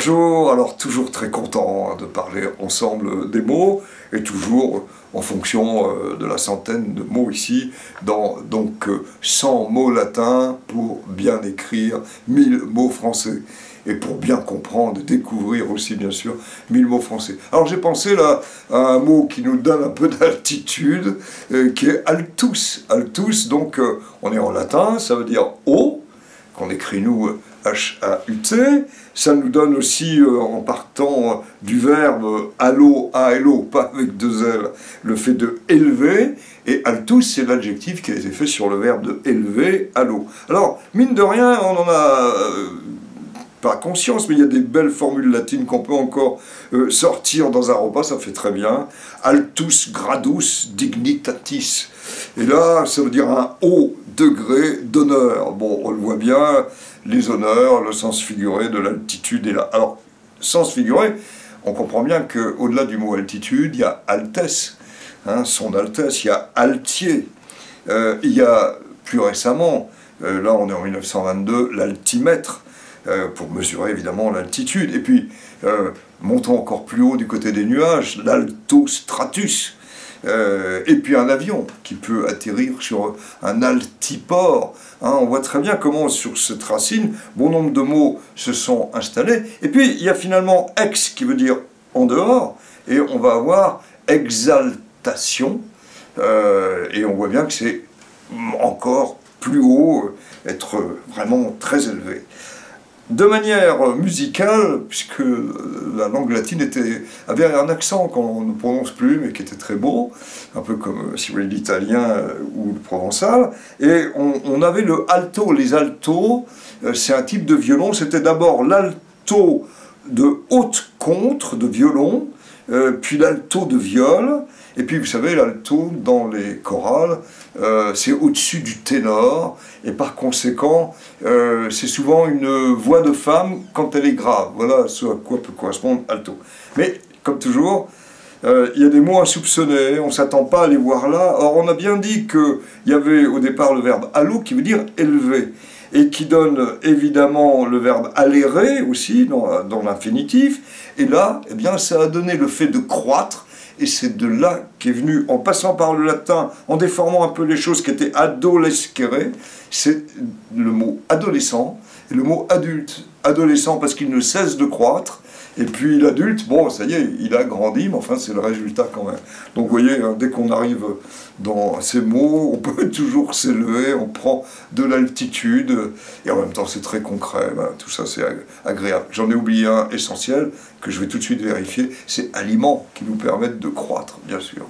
Bonjour, alors toujours très content de parler ensemble des mots, et toujours en fonction de la centaine de mots ici, dans donc 100 mots latins pour bien écrire 1000 mots français. Et pour bien comprendre, découvrir aussi bien sûr 1000 mots français. Alors j'ai pensé là à un mot qui nous donne un peu d'altitude, qui est altus. Altus, donc on est en latin, ça veut dire haut, qu'on écrit nous H-A-U-T. Ça nous donne aussi, en partant du verbe allo, A-L-O, pas avec deux L, le fait de élever. Et altus, c'est l'adjectif qui a été fait sur le verbe de élever, allo. Alors, mine de rien, on en a pas conscience, mais il y a des belles formules latines qu'on peut encore sortir dans un repas, ça fait très bien. Altus gradus dignitatis. Et là, ça veut dire un haut degré d'honneur. Bon, on le voit bien, les honneurs, le sens figuré de l'altitude est là. Alors, sens figuré, on comprend bien qu'au-delà du mot altitude, il y a altesse, hein, son altesse, il y a altier. Il y a plus récemment, là on est en 1922, l'altimètre, pour mesurer évidemment l'altitude. Et puis, montons encore plus haut du côté des nuages, l'altostratus. Et puis un avion qui peut atterrir sur un altiport. Hein, on voit très bien comment sur cette racine, bon nombre de mots se sont installés. Et puis il y a finalement ex qui veut dire en dehors, et on va avoir exaltation, et on voit bien que c'est encore plus haut, être vraiment très élevé. De manière musicale, puisque la langue latine avait un accent qu'on ne prononce plus, mais qui était très beau, un peu comme, si vous voulez, l'italien ou le provençal, et on avait le alto. Les altos, c'est un type de violon, c'était d'abord l'alto de haute contre, de violon, puis l'alto de viol, et puis vous savez, l'alto dans les chorales, c'est au-dessus du ténor, et par conséquent, c'est souvent une voix de femme quand elle est grave. Voilà ce à quoi peut correspondre alto. Mais, comme toujours, il y a des mots insoupçonnés, on ne s'attend pas à les voir là. Or, on a bien dit qu'il y avait au départ le verbe allo qui veut dire élever, et qui donne évidemment le verbe allérer aussi dans l'infinitif. Et là, eh bien, ça a donné le fait de croître. Et c'est de là qu'est venu, en passant par le latin, en déformant un peu les choses qui étaient adolescere, c'est le mot adolescent, et le mot adulte. Adolescent parce qu'il ne cesse de croître, et puis l'adulte, bon, ça y est, il a grandi, mais enfin, c'est le résultat quand même. Donc, vous voyez, hein, dès qu'on arrive dans ces mots, on peut toujours s'élever, on prend de l'altitude, et en même temps, c'est très concret, ben, tout ça, c'est agréable. J'en ai oublié un essentiel, que je vais tout de suite vérifier, c'est aliments qui nous permettent de croître, bien sûr.